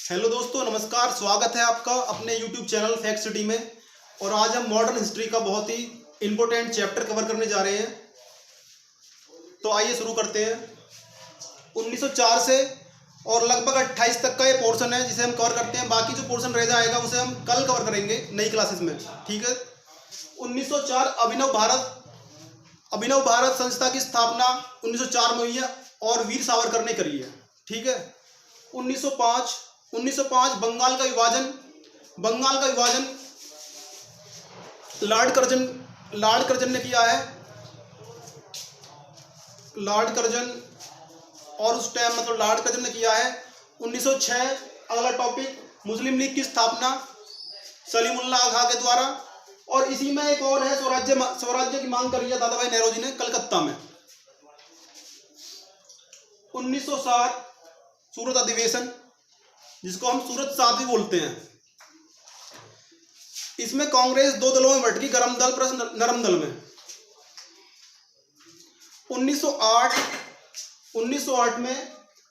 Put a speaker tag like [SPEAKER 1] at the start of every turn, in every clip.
[SPEAKER 1] Hello दोस्तों, नमस्कार। स्वागत है आपका अपने YouTube चैनल फैक्ट सिटी में। और आज हम मॉडर्न हिस्ट्री का बहुत ही इम्पोर्टेंट चैप्टर कवर करने जा रहे हैं। तो आइए शुरू करते हैं। 1904 से और लगभग 28 तक का ये पोर्शन है जिसे हम कवर करते हैं। बाकी जो पोर्शन रह जाएगा उसे हम कल कवर करेंगे नई क्लासेस में, ठीक है। 1904 अभिनव भारत संस्था की स्थापना 1904 में हुई है और वीर सावरकर ने करी है, ठीक है। 1905 बंगाल का विभाजन लॉर्ड कर्जन ने किया है। और उस टाइम मतलब लॉर्ड कर्जन ने किया है। 1906 अगला टॉपिक, मुस्लिम लीग की स्थापना सलीमुल्लाह खां के द्वारा। और इसी में एक और है, स्वराज्य की मांग करी है दादा भाई नेहरू जी ने कलकत्ता में। 1907 सूरत अधिवेशन, जिसको हम सूरत सात भी बोलते हैं। इसमें कांग्रेस दो दलों में बंट गई, गरम दल प्लस नरम दल में। 1908 में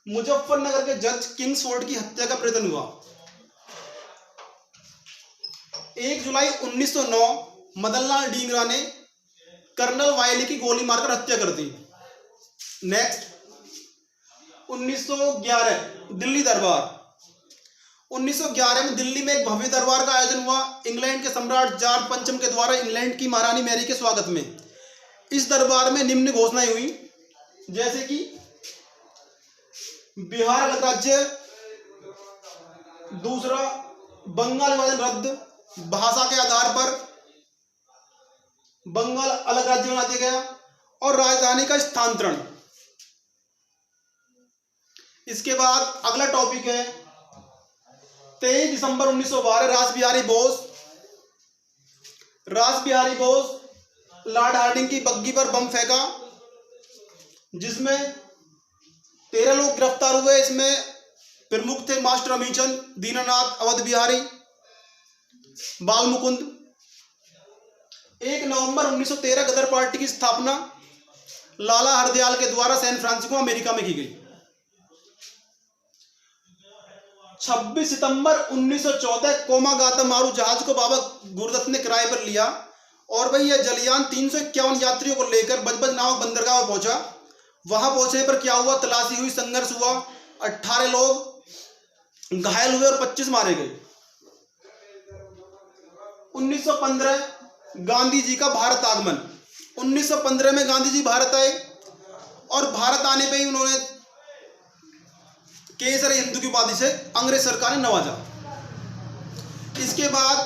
[SPEAKER 1] मुजफ्फरनगर के जज किंग्सफोर्ड की हत्या का प्रयत्न हुआ। 1 जुलाई 1909 मदनलाल डींगरा ने कर्नल वायली की गोली मारकर हत्या कर दी। नेक्स्ट 1911 दिल्ली दरबार। 1911 में दिल्ली में एक भव्य दरबार का आयोजन हुआ इंग्लैंड के सम्राट जॉर्ज पंचम के द्वारा इंग्लैंड की महारानी मैरी के स्वागत में। इस दरबार में निम्न घोषणाएं हुई, जैसे कि बिहार अलग राज्य, दूसरा बंगाल विभाजन रद्द, भाषा के आधार पर बंगाल अलग राज्य बना दिया गया, और राजधानी का स्थानांतरण। इसके बाद अगला टॉपिक है 23 दिसंबर 1912 रास बिहारी बोस लॉर्ड हार्डिंग की बग्घी पर बम फेंका, जिसमें 13 लोग गिरफ्तार हुए। इसमें प्रमुख थे मास्टर अमीचंद, दीनानाथ, अवध बिहारी, बाल मुकुंद। 1 नवंबर 1913 गदर पार्टी की स्थापना लाला हरदयाल के द्वारा सैन फ्रांसिस्को अमेरिका में की गई। 26 सितंबर 1914 कोमागाता मारू जहाज को बाबा गुरदत्त ने किराए पर लिया और भाई यह जलयान 351 यात्रियों को लेकर बजबज नामक बंदरगाह में पहुंचा। वहां पहुंचने पर क्या हुआ, तलाशी हुई, संघर्ष हुआ, 18 लोग घायल हुए और 25 मारे गए। 1915 गांधी जी का भारत आगमन। 1915 में गांधी जी भारत आए और भारत आने पर ही उन्होंने केसर हिंदू की उपाधि से अंग्रेज सरकार ने नवाजा। इसके बाद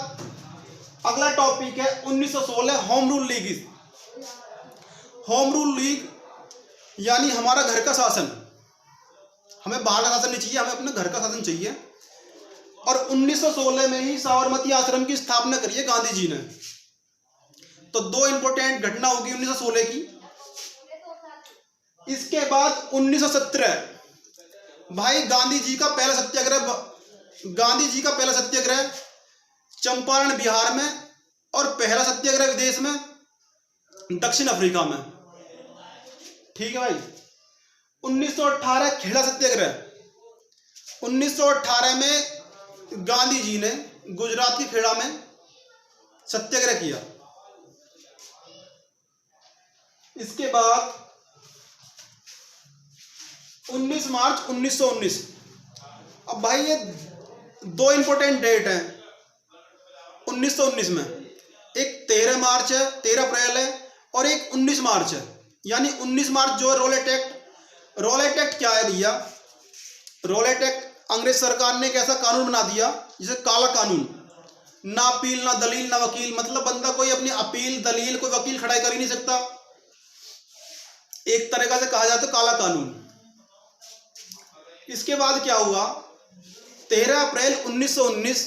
[SPEAKER 1] अगला टॉपिक है 1916 होम रूल लीग यानी हमारा घर का शासन। हमें बाहर का शासन नहीं चाहिए, हमें अपने घर का शासन चाहिए। और 1916 में ही साबरमती आश्रम की स्थापना करी है गांधी जी ने। तो 2 इंपॉर्टेंट घटना होगी 1916 की। इसके बाद 1917 भाई गांधी जी का पहला सत्याग्रह चंपारण बिहार में, और पहला सत्याग्रह विदेश में दक्षिण अफ्रीका में, ठीक है भाई। 1918 खेड़ा सत्याग्रह। 1918 में गांधी जी ने गुजरात के खेड़ा में सत्याग्रह किया। इसके बाद 19 मार्च 1919। अब भाई ये 2 इंपॉर्टेंट डेट हैं 1919 में। एक 13 अप्रैल है और एक 19 मार्च है। यानी 19 मार्च जो है रोलेट एक्ट क्या है भैया? रोलेट एक्ट अंग्रेज सरकार ने एक ऐसा कानून बना दिया जिसे काला कानून, ना अपील, ना दलील, ना वकील। मतलब बंदा कोई अपनी अपील, दलील, कोई वकील खड़ा कर ही नहीं सकता। एक तरीका से कहा जाए तो काला कानून। इसके बाद क्या हुआ, 13 अप्रैल 1919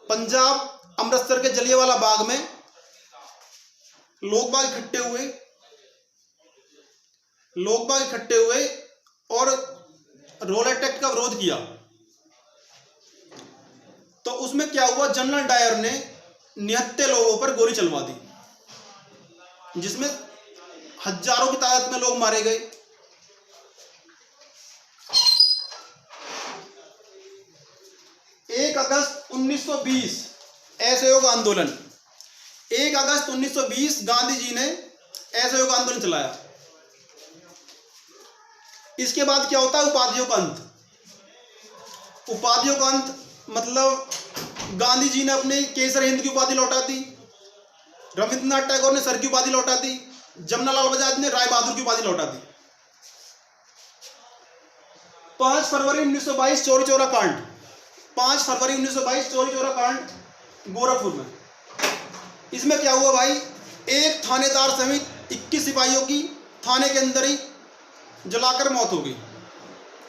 [SPEAKER 1] पंजाब अमृतसर के जलियांवाला बाग में लोग बाग इकट्ठे हुए और रोलेट एक्ट का विरोध किया। तो उसमें क्या हुआ, जनरल डायर ने निहत्थे लोगों पर गोली चलवा दी, जिसमें हजारों की तादाद में लोग मारे गए। अगस्त 1920 असहयोग आंदोलन। 1 अगस्त 1920 गांधी जी ने असहयोग आंदोलन चलाया। इसके बाद क्या होता है? उपाधियों का अंत। उपाधियों का अंत मतलब गांधी जी ने अपने केसर हिंद की उपाधि लौटा दी, रविंद्रनाथ टैगोर ने सर की उपाधि लौटा दी, जमनालाल बजाज ने राय बहादुर की उपाधि लौटा दी। 5 फरवरी 1922 चौरी चौरा कांड। 5 फरवरी 1922 चौरी चौरा कांड गोरखपुर में। इसमें क्या हुआ भाई? एक थानेदार समेत 21 सिपाहियों की थाने के अंदर ही जलाकर मौत हो गई,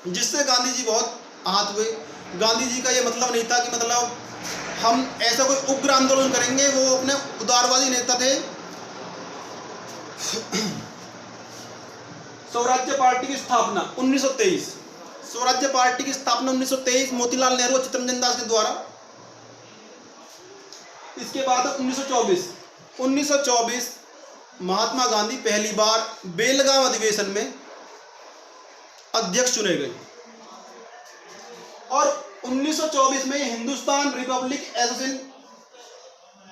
[SPEAKER 1] जिससे गांधी जी बहुत आहत हुए। गांधी जी का ये मतलब नहीं था कि मतलब हम ऐसा कोई उग्र आंदोलन करेंगे, वो अपने उदारवादी नेता थे। स्वराज्य पार्टी की स्थापना 1923। स्वराज्य पार्टी की स्थापना 1923 मोतीलाल नेहरू और चित्तरंजन दास के द्वारा। इसके बाद 1924 महात्मा गांधी पहली बार बेलगाम अधिवेशन में अध्यक्ष चुने गए और 1924 में हिंदुस्तान रिपब्लिक एसोसिएशन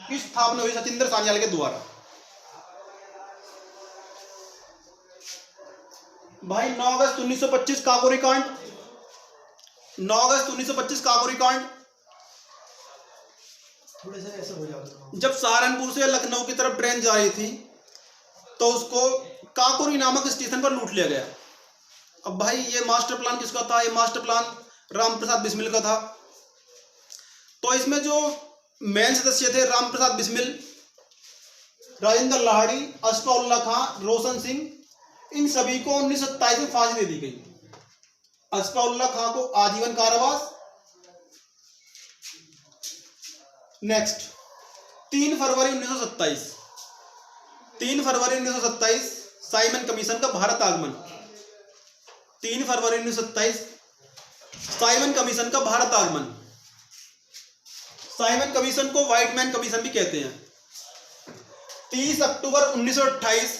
[SPEAKER 1] की स्थापना हुई सचिंद्र सान्याल के द्वारा। भाई 9 अगस्त 1925 काकोरी कांड। 9 अगस्त 1925 काकोरी कांड।
[SPEAKER 2] थोड़े से ऐसे हो जाता।
[SPEAKER 1] जब सहारनपुर से लखनऊ की तरफ ट्रेन जा रही थी तो उसको काकोरी नामक स्टेशन पर लूट लिया गया। अब भाई ये मास्टर प्लान किसका था? ये मास्टर प्लान राम प्रसाद बिस्मिल का था। तो इसमें जो मेन सदस्य थे राम प्रसाद बिस्मिल, राजेंद्र लाहिड़ी, असफाउल्ला खां, रोशन सिंह, इन सभी को 1927 में फांसी दे दी गई। असफाउल्ला खां को आजीवन कारावास। नेक्स्ट 3 फरवरी 1927। 3 फरवरी 1927 साइमन कमीशन का भारत आगमन। 3 फरवरी 1927 साइमन कमीशन का भारत आगमन। साइमन कमीशन को व्हाइट मैन कमीशन भी कहते हैं। 30 अक्टूबर 1928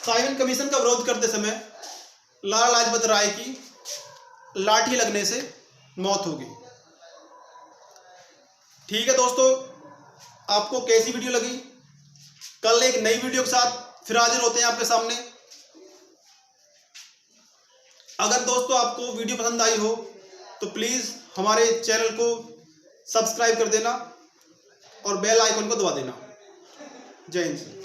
[SPEAKER 1] साइमन कमीशन का विरोध करते समय लाला लाजपत राय की लाठी लगने से मौत हो गई। ठीक है दोस्तों, आपको कैसी वीडियो लगी? कल एक नई वीडियो के साथ फिर हाजिर होते हैं आपके सामने। अगर दोस्तों आपको वीडियो पसंद आई हो तो प्लीज़ हमारे चैनल को सब्सक्राइब कर देना और बेल आइकन को दबा देना। जय हिंद।